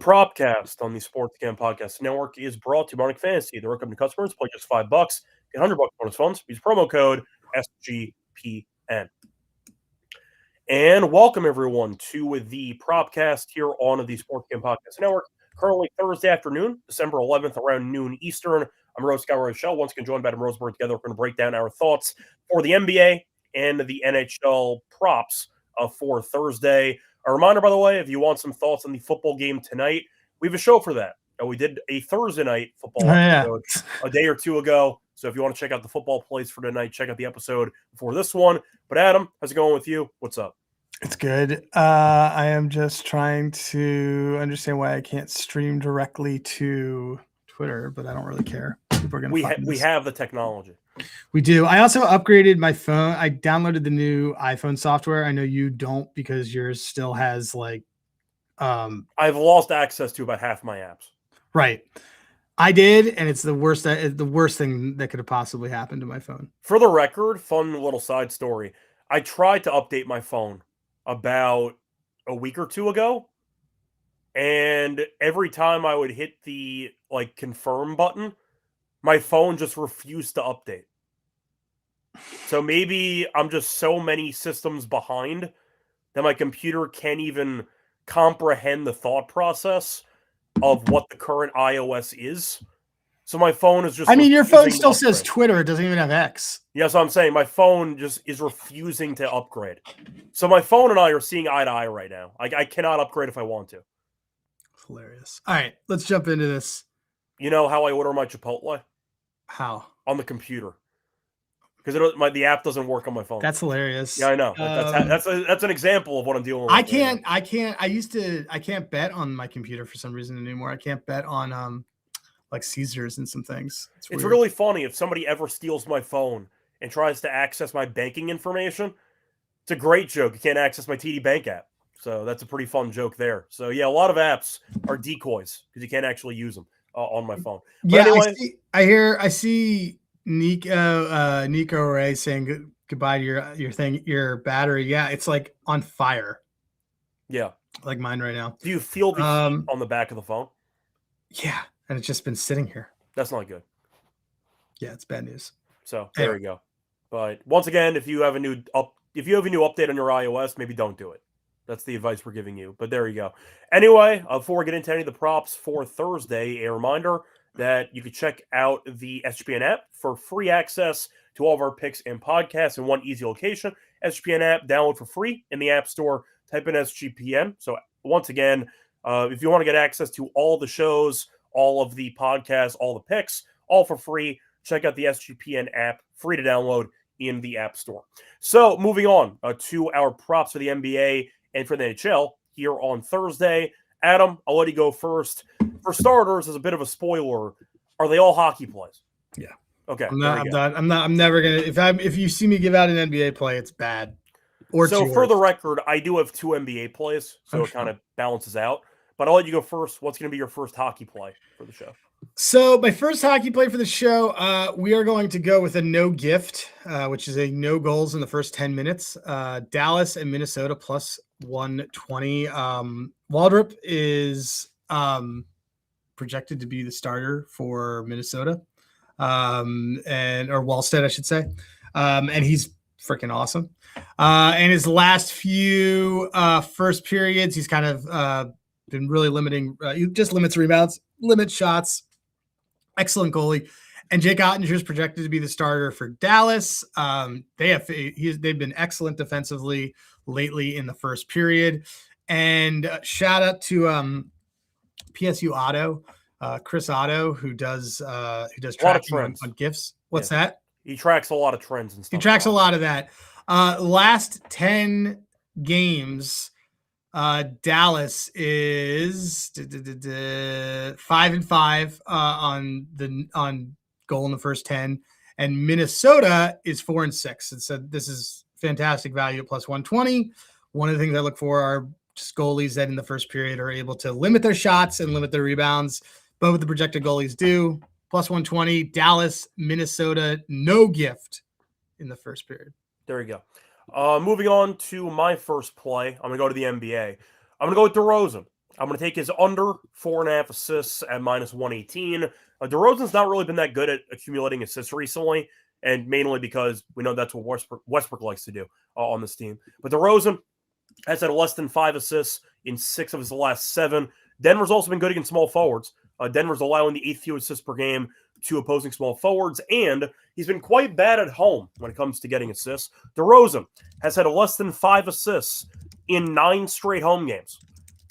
Propcast on the SGPN Podcast Network is brought to you by Mark Fantasy. The welcome to customers play just $5, get $100 bonus funds. Use promo code SGPN. And welcome everyone to the Propcast here on the SGPN Podcast Network. Currently Thursday afternoon, December 11th, around noon Eastern. I'm Reichel. Once again, joined by Adam Rosenberg. Together, we're going to break down our thoughts for the NBA and the NHL props for Thursday. A reminder, by the way, if you want some thoughts on the football game tonight, we have a show for that. We did a Thursday night football episode a day or two ago. So if you want to check out the football plays for tonight, check out the episode before this one. But Adam, how's it going with you? What's up? It's good. I am just trying to understand why I can't stream directly to Twitter, but I don't really care. We have the technology. We do. I also upgraded my phone. I downloaded the new iPhone software. I know you don't because yours still has like I've lost access to about half my apps. Right. I did, and it's the worst thing that could have possibly happened to my phone. For the record, fun little side story. I tried to update my phone about a week or two ago, and every time I would hit the confirm button, my phone just refused to update. So maybe I'm just so many systems behind that my computer can't even comprehend the thought process of what the current iOS is. So my phone is just... I mean, your phone still says Twitter. It doesn't even have X. Yeah, so I'm saying my phone just is refusing to upgrade. So my phone and I are seeing eye to eye right now. I cannot upgrade if I want to. Hilarious. All right, let's jump into this. You know how I order my Chipotle? How? On the computer. Because the app doesn't work on my phone. That's hilarious. Yeah, I know. That's an example of what I'm dealing with. I can't bet on my computer for some reason anymore. I can't bet on like Caesars and some things. It's really funny if somebody ever steals my phone and tries to access my banking information. It's a great joke. You can't access my TD Bank app. So that's a pretty fun joke there. So yeah, a lot of apps are decoys because you can't actually use them on my phone. But yeah, anyway, I see Nico Ray saying goodbye to your battery. Yeah, it's like on fire. Yeah, like mine right now. Do you feel the heat on the back of the phone? Yeah, and it's just been sitting here. That's not good. Yeah, it's bad news. So there we go. But once again, if you have a new update on your iOS, maybe don't do it. That's the advice we're giving you. But there you go. Anyway, before we get into any of the props for Thursday, a reminder that you can check out the SGPN app for free access to all of our picks and podcasts in one easy location. SGPN app, download for free in the App Store. Type in SGPN. So once again, if you want to get access to all the shows, all of the podcasts, all the picks, all for free, check out the SGPN app, free to download in the App Store. So moving on to our props for the NBA and for the NHL here on Thursday. Adam, I'll let you go first. For starters, as a bit of a spoiler, are they all hockey plays? Yeah. Okay. I'm never gonna. If you see me give out an NBA play, it's bad. So for the record, I do have 2 NBA plays, so it kind of balances out. But I'll let you go first. What's going to be your first hockey play for the show? So my first hockey play for the show, we are going to go with a no gift, which is a no goals in the first 10 minutes. Dallas and Minnesota plus 120. Waldrop is projected to be the starter for Minnesota, or Wallstead, I should say. And he's freaking awesome. And his last few first periods, he's kind of been really limiting. He just limits rebounds, limits shots. Excellent goalie. And Jake Ottinger is projected to be the starter for Dallas. They've been excellent defensively lately in the first period. And shout out to PSU Otto, Chris Otto, who does tracking on GIFs. What's that? He tracks a lot of trends and stuff. He tracks a lot of that. Last 10 games, Dallas is 5-5 on goal in the first 10, and Minnesota is 4-6. And so this is fantastic value at plus 120. One of the things I look for are just goalies that in the first period are able to limit their shots and limit their rebounds. Both of the projected goalies do. Plus 120, Dallas, Minnesota, no gift in the first period. There you go. Moving on to my first play, I'm going to go to the NBA. I'm going to go with DeRozan. I'm going to take his under 4.5 assists at -118. DeRozan's not really been that good at accumulating assists recently, and mainly because we know that's what Westbrook likes to do on this team. But DeRozan has had less than 5 assists in 6 of his last 7. Denver's also been good against small forwards. Denver's allowing the 8th fewest assists per game to opposing small forwards, and he's been quite bad at home when it comes to getting assists. DeRozan has had less than 5 assists in 9 straight home games.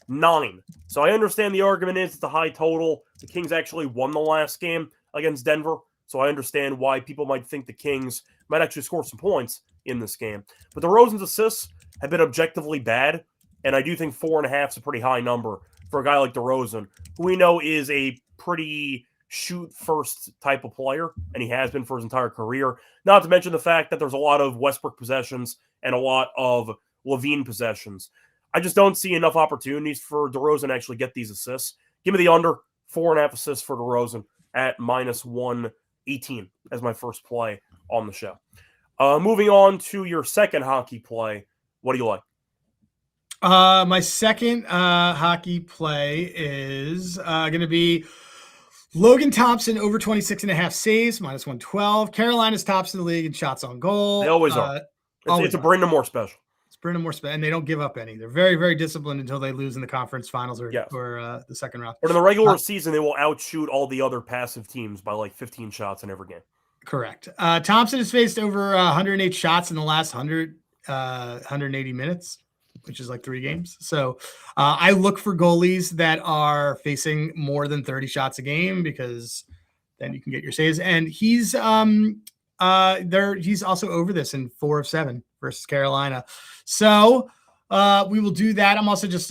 9. So I understand the argument is it's a high total. The Kings actually won the last game against Denver, so I understand why people might think the Kings might actually score some points in this game. But DeRozan's assists have been objectively bad, and I do think 4.5 is a pretty high number for a guy like DeRozan, who we know is a pretty shoot-first type of player, and he has been for his entire career. Not to mention the fact that there's a lot of Westbrook possessions and a lot of Levine possessions. I just don't see enough opportunities for DeRozan to actually get these assists. Give me the under, 4.5 assists for DeRozan at -118 as my first play on the show. Moving on to your second hockey play, what do you like? My second hockey play is going to be Logan Thompson over 26.5 saves, -112. Carolina's tops in the league in shots on goal. They always are. It's a Brandon Moore special. It's Brandon Moore special, and they don't give up any. They're very, very disciplined until they lose in the conference finals or the second round. But in the regular season, they will outshoot all the other passive teams by like 15 shots in every game. Correct. Thompson has faced over 108 shots in the last 180 minutes, which is like 3 games. So I look for goalies that are facing more than 30 shots a game, because then you can get your saves. And he's also over this in 4 of 7 versus Carolina. So we will do that. I'm also just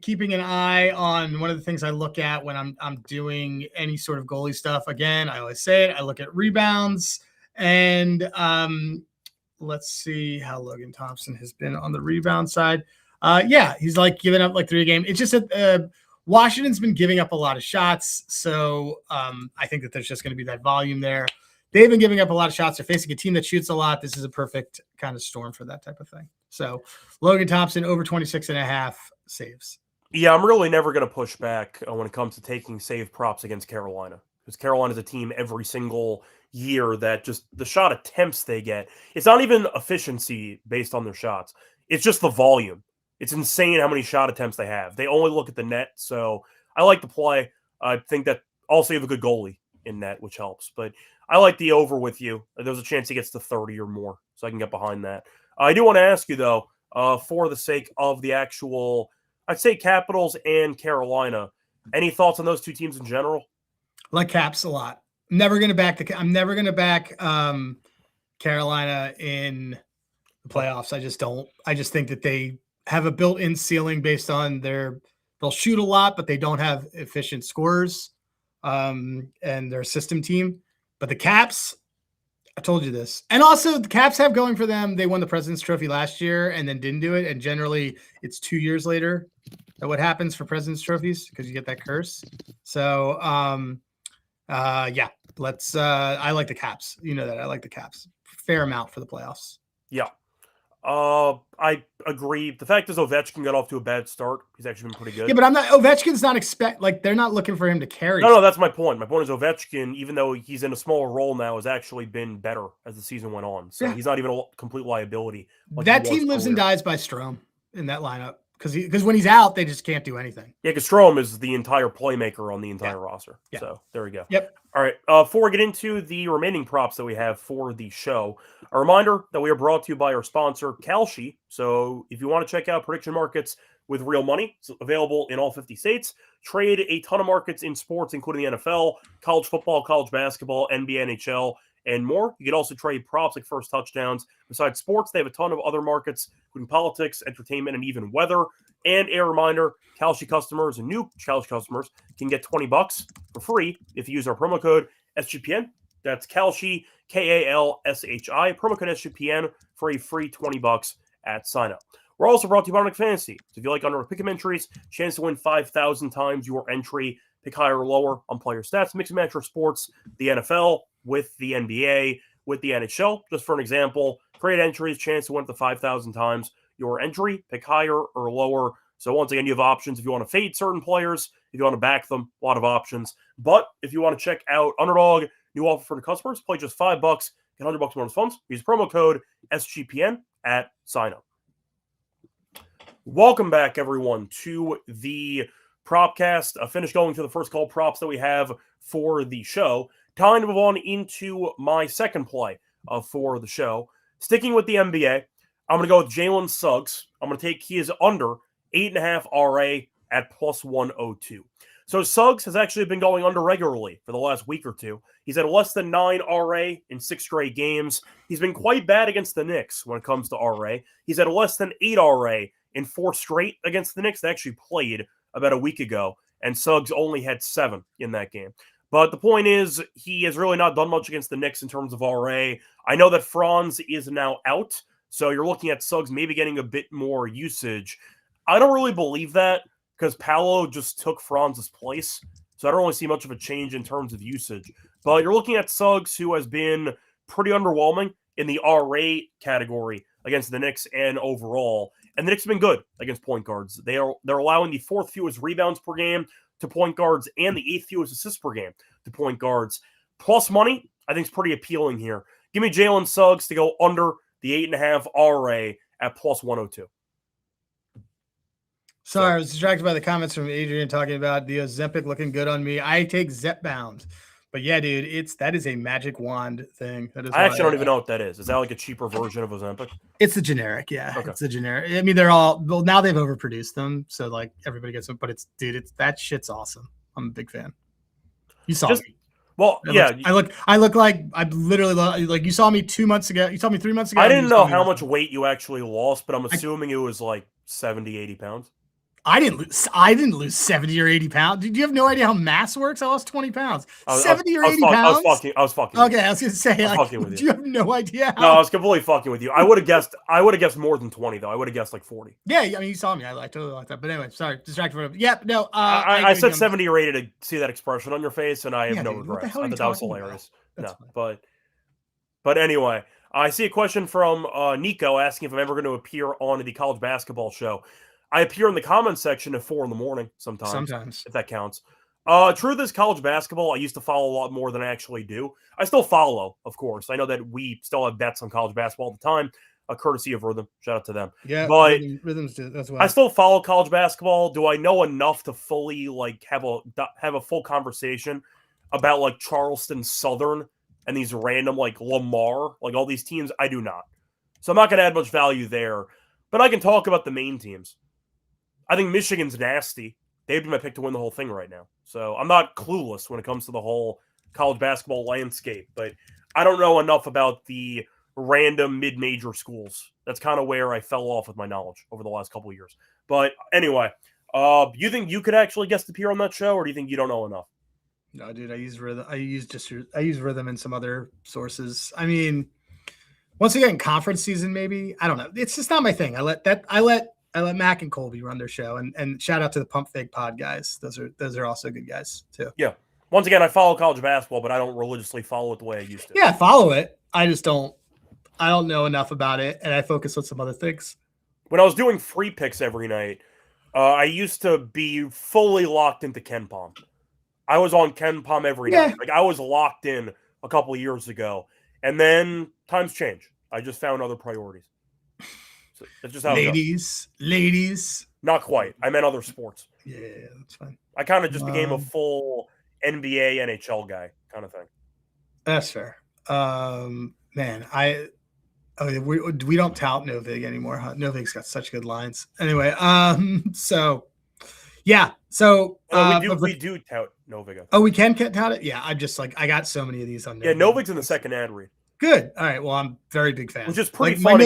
keeping an eye on one of the things I look at when I'm doing any sort of goalie stuff. Again, I always say it. I look at rebounds, and let's see how Logan Thompson has been on the rebound side. He's like giving up like 3 a game. It's just that Washington's been giving up a lot of shots. So I think that there's just going to be that volume there. They've been giving up a lot of shots. They're facing a team that shoots a lot. This is a perfect kind of storm for that type of thing. So Logan Thompson over 26.5 saves. Yeah, I'm really never going to push back when it comes to taking save props against Carolina, because Carolina's a team every single year that just the shot attempts they get, it's not even efficiency based on their shots. It's just the volume. It's insane how many shot attempts they have. They only look at the net. So I like the play. I think that also you have a good goalie in net, which helps. But I like the over with you. There's a chance he gets to 30 or more, so I can get behind that. I do want to ask you, though, for the sake of the actual, I'd say Capitals and Carolina, any thoughts on those 2 teams in general? I like Caps a lot. I'm never going to back Carolina in the playoffs. I just don't. I just think that they have a built-in ceiling based on they'll shoot a lot, but they don't have efficient scorers, and they're a system team. But the Caps, I told you this. And also the Caps have going for them, they won the President's Trophy last year and then didn't do it. And generally it's 2 years later that what happens for President's Trophies, because you get that curse. So I like the Caps. You know that. I like the Caps. Fair amount for the playoffs. Yeah. I agree. The fact is Ovechkin got off to a bad start. He's actually been pretty good. Yeah, but Ovechkin's not they're not looking for him to carry. No, that's my point. My point is Ovechkin, even though he's in a smaller role now, has actually been better as the season went on. So he's not even a complete liability. Like that team lives and dies by Strome in that lineup. Because when he's out, they just can't do anything. Yeah, because Strome is the entire playmaker on the entire roster. Yeah. So there we go. Yep. All right. Before we get into the remaining props that we have for the show, a reminder that we are brought to you by our sponsor, Kalshi. So if you want to check out prediction markets with real money, it's available in all 50 states. Trade a ton of markets in sports, including the NFL, college football, college basketball, NBA, NHL, and more. You can also trade props like first touchdowns. Besides sports, they have a ton of other markets, including politics, entertainment, and even weather. And a reminder, Kalshi customers and new Kalshi customers can get $20 for free if you use our promo code SGPN. That's Kalshi, Kalshi, promo code SGPN for a free $20 at sign up. We're also brought to you by Nick Fantasy. So if you like under pick'em entries, chance to win 5,000 times your entry, pick higher or lower on player stats, mix and match your sports, the NFL with the NBA, with the NHL. Just for an example, create entries, chance to win up to 5,000 times your entry, pick higher or lower So once again, you have options if you want to fade certain players, if you want to back them, a lot of options. But if you want to check out Underdog, new offer for the customers, play just $5, get $100 bonus funds. Use promo code SGPN at sign up. Welcome back, everyone, to the Propcast. I finished going through the first call props that we have for the show. Time to move on into my second play for the show. Sticking with the NBA, I'm going to go with Jalen Suggs. I'm going to take he is under 8.5 RA at plus 102. So Suggs has actually been going under regularly for the last week or two. He's at less than 9 RA in 6 straight games. He's been quite bad against the Knicks when it comes to RA. He's at less than 8 RA in 4 straight against the Knicks. They actually played about a week ago, and Suggs only had 7 in that game. But the point is, he has really not done much against the Knicks in terms of RA. I know that Franz is now out, so you're looking at Suggs maybe getting a bit more usage. I don't really believe that because Paolo just took Franz's place, so I don't really see much of a change in terms of usage. But you're looking at Suggs, who has been pretty underwhelming in the RA category against the Knicks and overall. And the Knicks have been good against point guards. They're allowing the 4th fewest rebounds per game to point guards and the 8th fewest assists per game to point guards. Plus money, I think is pretty appealing here. Give me Jalen Suggs to go under the 8.5 RA at plus 102. Sorry, I was distracted by the comments from Adrian talking about the Ozempic looking good on me. I take Zepbound. But yeah, dude, that is a magic wand thing. That is. I actually don't even know what that is. Is that like a cheaper version of Ozempic? It's the generic, yeah. Okay. It's the generic. I mean, they're all now they've overproduced them, so like everybody gets them. But it's that shit's awesome. I'm a big fan. You saw me. Well, I look like I literally like you saw me 2 months ago. You saw me 3 months ago. I didn't know how much weight you actually lost, but I'm assuming it was like 70, 80 pounds. I didn't lose 70 or 80 pounds. Did you have no idea how mass works? I lost 20 pounds. 70 or 80 pounds? I was fucking. Okay, I was gonna say, like, with you have no idea. No, I was completely fucking with you. I would have guessed more than 20 though. I would have guessed like 40. Yeah, I mean, you saw me. I totally like that. But anyway, sorry, distracted from it. Yeah, no. I said 70 or 80 to see that expression on your face, and I have no regrets. I thought that was hilarious. No, but anyway, I see a question from Nico asking if I'm ever going to appear on the college basketball show. I appear in the comments section at 4 a.m. sometimes, if that counts. Truth is, college basketball, I used to follow a lot more than I actually do. I still follow, of course. I know that we still have bets on college basketball at the time, courtesy of Rhythm. Shout out to them. Yeah, but Rhythm's that's why I still follow college basketball. Do I know enough to fully like have a full conversation about like Charleston Southern and these random like Lamar, like all these teams? I do not. So I'm not going to add much value there. But I can talk about the main teams. I think Michigan's nasty. They'd be my pick to win the whole thing right now. So I'm not clueless when it comes to the whole college basketball landscape, but I don't know enough about the random mid-major schools. That's kind of where I fell off with my knowledge over the last couple of years. But anyway, you think you could actually guest appear on that show, or do you think you don't know enough? No, dude, I use Rhythm. I use Rhythm and some other sources. I mean, once again, conference season, maybe. I don't know. It's just not my thing. I let Mac and Colby run their show, and shout out to the Pump Fake Pod guys. Those are also good guys too. Yeah. Once again, I follow college basketball, but I don't religiously follow it the way I used to. Yeah, I follow it. I don't know enough about it, and I focus on some other things. When I was doing free picks every night, I used to be fully locked into Ken Palm. I was on Ken Palm every night. Like I was locked in a couple of years ago, and then times change. I just found other priorities. So that's just how ladies. Not quite. I meant other sports. Yeah, that's fine. I kind of just became a full NBA, NHL guy kind of thing. That's fair. Man, we don't tout Novig anymore. Huh? Novig's got such good lines. Anyway, so yeah, so we do tout Novig. Oh, we can tout it. Yeah, I'm just like I got so many of these on. Novig. Yeah, Novig's in the second ad read. Good. All right. Well, I'm very big fan. Which is pretty funny.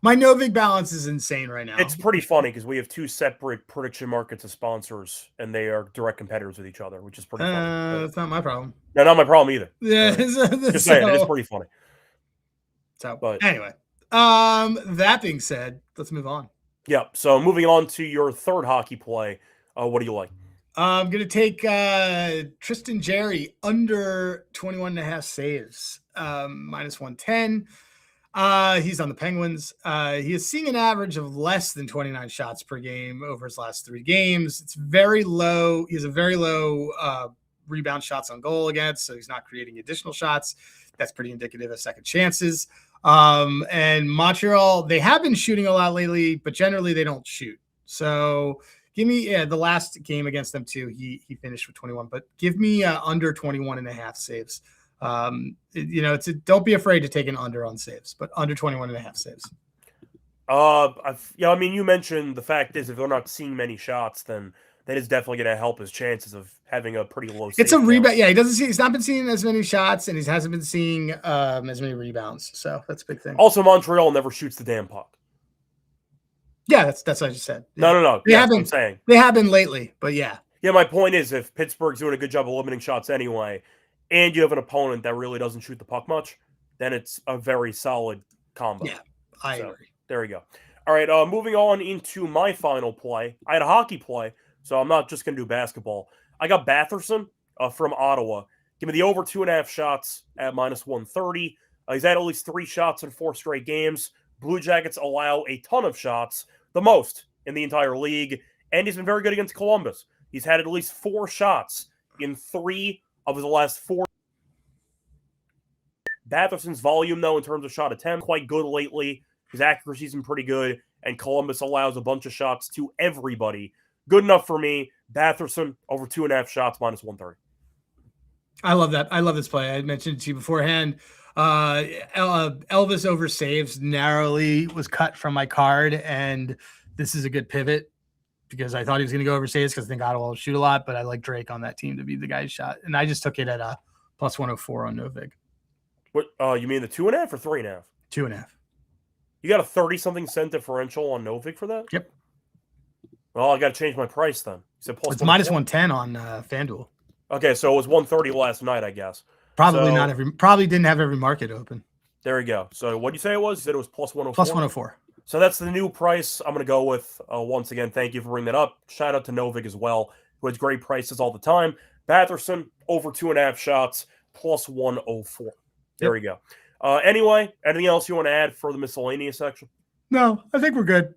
My Novig balance is insane right now. It's pretty funny because we have two separate prediction markets as sponsors, and they are direct competitors with each other, which is pretty funny. That's not my problem. No, not my problem either. Yeah, just saying, it is pretty funny. So, but anyway, that being said, let's move on. Yeah. So moving on to your third hockey play, what do you like? I'm going to take Tristan Jarry under 21.5 saves, minus 110. He's on the Penguins. He is seeing an average of less than 29 shots per game over his last 3 games. It's very low. He has a very low rebound shots on goal against, so he's not creating additional shots. That's pretty indicative of second chances. And Montreal, they have been shooting a lot lately, but generally they don't shoot. So give me the last game against them too. He finished with 21, but give me under 21.5 saves. Don't be afraid to take an under on saves, but under 21.5 saves. I mean, you mentioned the fact is if they're not seeing many shots, then that is definitely going to help his chances of having a pretty low. It's a rebound. Yeah, he's not been seeing as many shots, and he hasn't been seeing as many rebounds. So that's a big thing. Also, Montreal never shoots the damn puck. Yeah, that's what I just said. No. They have been. I'm saying they have been lately, but yeah. Yeah, my point is, if Pittsburgh's doing a good job of limiting shots anyway, and you have an opponent that really doesn't shoot the puck much, then it's a very solid combo. Yeah, I agree. There we go. All right, moving on into my final play. I had a hockey play, so I'm not just going to do basketball. I got Batherson from Ottawa. Give me the over 2.5 shots at -130. He's had at least 3 shots in 4 straight games. Blue Jackets allow a ton of shots, the most in the entire league, and he's been very good against Columbus. He's had at least 4 shots in 3 of his last 4. Batherson's volume, though, in terms of shot attempt, quite good lately. His accuracy's been pretty good, and Columbus allows a bunch of shots to everybody. Good enough for me. Batherson over 2.5 shots, -130. I love that. I love this play. I mentioned it to you beforehand. Elvis over saves narrowly was cut from my card, and this is a good pivot because I thought he was going to go over saves because I think Ottawa will shoot a lot, but I like Drake on that team to be the guy who shot, and I just took it at a +104 on Novig. What? You mean the 2.5 or 3.5? 2.5. You got a 30-something cent differential on Novig for that? Yep. Well, I got to change my price then. You said it's -110 on FanDuel. Okay, so it was 130 last night, I guess. Probably didn't have every market open. There you go. So what did you say it was? You said it was +104? +104. So that's the new price I'm going to go with. Once again, thank you for bringing that up. Shout out to Novig as well, who has great prices all the time. Batherson, over 2.5 shots, +104. There we go. Anyway, anything else you want to add for the miscellaneous section? No, I think we're good.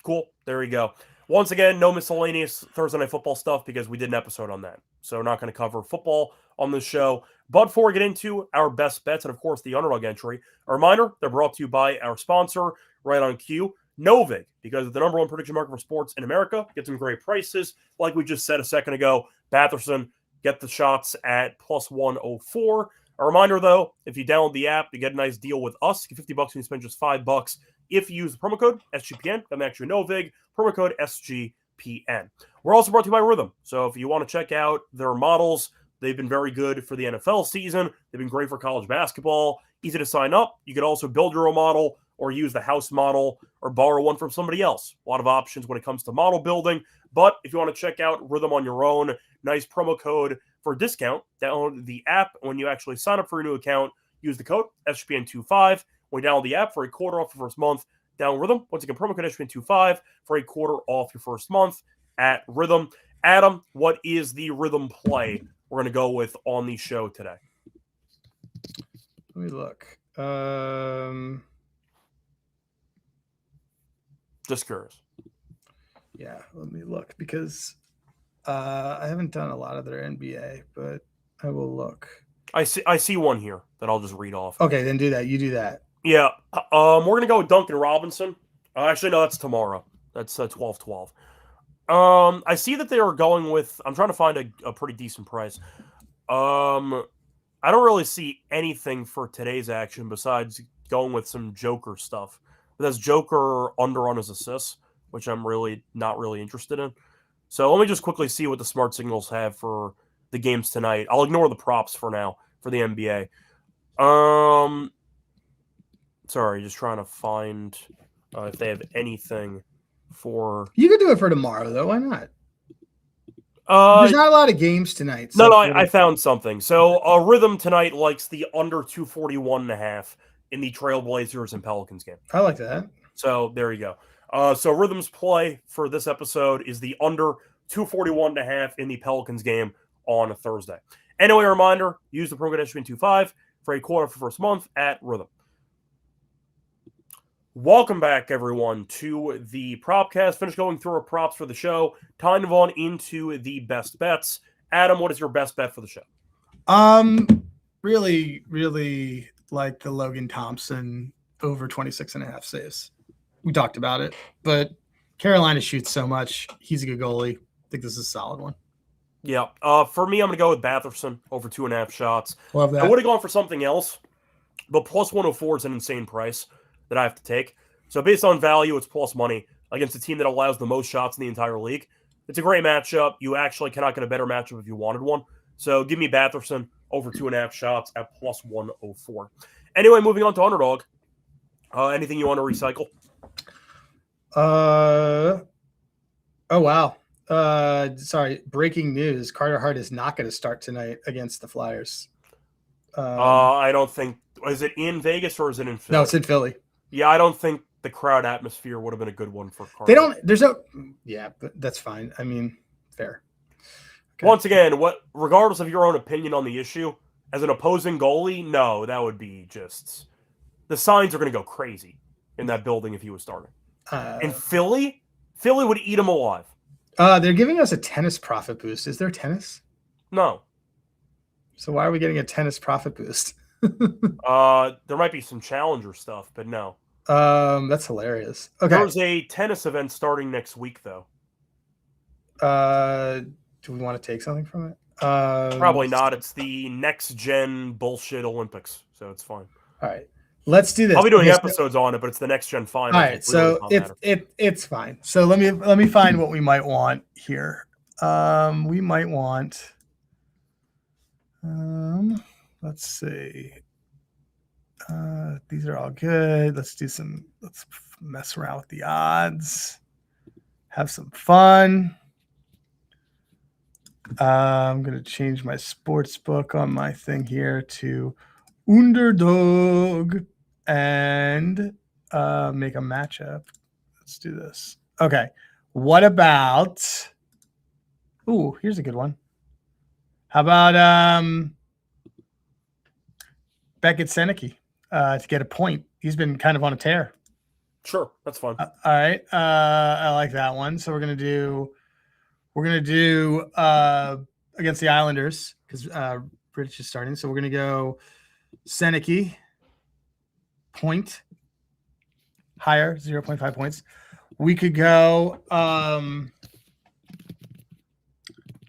Cool. There we go. Once again, no miscellaneous Thursday Night Football stuff because we did an episode on that. So we're not going to cover football on this show. But before we get into our best bets and, of course, the underdog entry, a reminder, they're brought to you by our sponsor, right on cue, Novig, because the number one prediction market for sports in America. Get some great prices. Like we just said a second ago, Batherson, get the shots at +104. A reminder, though, if you download the app, you get a nice deal with us. You get $50 when you spend just $5 if you use the promo code SGPN. That's actually Novig, promo code SGPN. We're also brought to you by Rhythm. So if you want to check out their models, they've been very good for the NFL season. They've been great for college basketball. Easy to sign up. You could also build your own model or use the house model or borrow one from somebody else. A lot of options when it comes to model building. But if you want to check out Rhythm on your own, nice promo code for a discount. Download the app. When you actually sign up for a new account, use the code SGPN25. When you download the app for a quarter off your first month, download Rhythm. Once again, promo code SGPN25 for a quarter off your first month at Rhythm. Adam, what is the Rhythm play we're going to go with on the show today? Let me look. Just curious. Yeah, let me look because I haven't done a lot of their NBA, but I will look. I see one here that I'll just read off. Okay, then do that. You do that. Yeah. We're going to go with Duncan Robinson. Actually, no, that's tomorrow. That's 12-12. I see that they are going with, I'm trying to find a pretty decent price. I don't really see anything for today's action besides going with some Joker stuff. But that's Joker under on his assists, which I'm really not really interested in. So let me just quickly see what the smart signals have for the games tonight. I'll ignore the props for now for the NBA. Sorry, just trying to find if they have anything for. You could do it for tomorrow, though. Why not? There's not a lot of games tonight. So no, I found something. So Rhythm tonight likes the under 241.5 in the Trailblazers and Pelicans game. I like that. So there you go. So Rhythm's play for this episode is the under 241.5 in the Pelicans game on a Thursday. Anyway, a reminder, use the promo code SGPN25 for a quarter for first month at Rhythm. Welcome back, everyone, to the Propcast. Finished going through our props for the show. Time to move on into the best bets. Adam, what is your best bet for the show? Really like the Logan Thompson over 26.5 saves. We talked about it, but Carolina shoots so much. He's a good goalie. I think this is a solid one. Yeah. For me, I'm going to go with Batherson over 2.5 shots. Love that. I would have gone for something else, but plus 104 is an insane price that I have to take. So based on value, it's plus money against a team that allows the most shots in the entire league. It's a great matchup. You actually cannot get a better matchup if you wanted one. So give me Batherson over 2.5 shots at plus 104. Anyway, moving on to underdog. Anything you want to recycle? Oh wow. Sorry. Breaking news: Carter Hart is not going to start tonight against the Flyers. I don't think. Is it in Vegas or is it in Philly? No, it's in Philly. Yeah, I don't think the crowd atmosphere would have been a good one for Carter. They don't. There's no. Yeah, but that's fine. I mean, fair. Okay. Once again, regardless of your own opinion on the issue, as an opposing goalie, no, that would be just the signs are going to go crazy in that building if he was starting. In Philly would eat him alive. They're giving us a tennis profit boost. Is there tennis? No. So why are we getting a tennis profit boost? There might be some challenger stuff, but no. That's hilarious. Okay. There's a tennis event starting next week, though. Do we want to take something from it? Probably not. It's the next gen bullshit Olympics, so it's fine. All right. Let's do this. I'll be doing episodes on it, but it's the next gen final. All right, so it's fine. So let me find what we might want here. We might want. Let's see. These are all good. Let's mess around with the odds. Have some fun. I'm going to change my sports book on my thing here to Underdog and make a matchup. Let's do this. Okay. What about here's a good one. How about Beckett Seneke to get a point? He's been kind of on a tear. Sure, that's fine. All right. I like that one. So we're gonna do against the Islanders because British is starting. So we're gonna go Seneke point higher, 0.5 points. We could go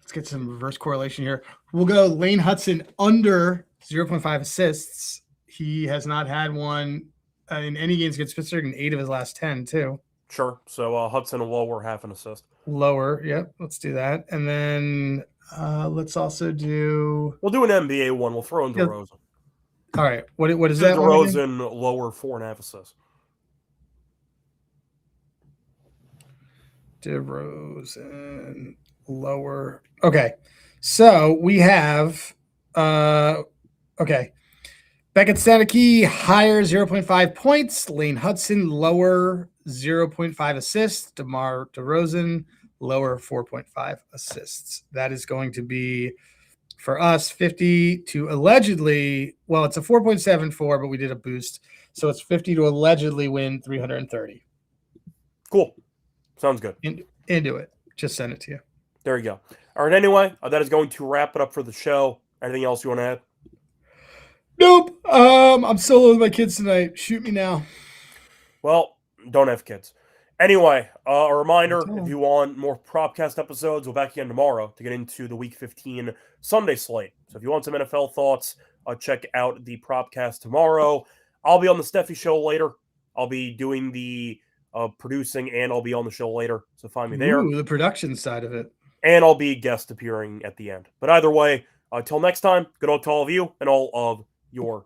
let's get some reverse correlation here. We'll go Lane Hudson under 0.5 assists. He has not had one in any games against Pittsburgh in 8 of his last 10 too. Sure. So Hudson lower half an assist. Lower, yep. Let's do that. And then let's also do. We'll do an NBA one. We'll throw in DeRozan. All right. What is that? DeRozan lower 4.5 assists. DeRozan lower. Okay. So we have okay. Beckett Seneke higher 0.5 points. Lane Hudson lower 0.5 assists. DeMar DeRozan lower 4.5 assists. That is going to be for us 50 to allegedly. Well, it's a 4.74, but we did a boost, so it's 50 to allegedly win 330. Cool. Sounds good. Into it. Just send it to you. There you go. All right. Anyway, that is going to wrap it up for the show. Anything else you want to add? Nope. I'm solo with my kids tonight. Shoot me now. Well, don't have kids. Anyway, a reminder, if you want more Propcast episodes, we'll back again tomorrow to get into the Week 15 Sunday slate. So if you want some NFL thoughts, check out the Propcast tomorrow. I'll be on the Steffi show later. I'll be doing the producing, and I'll be on the show later. So find me there. Ooh, the production side of it. And I'll be guest appearing at the end. But either way, until next time, good luck to all of you and all of your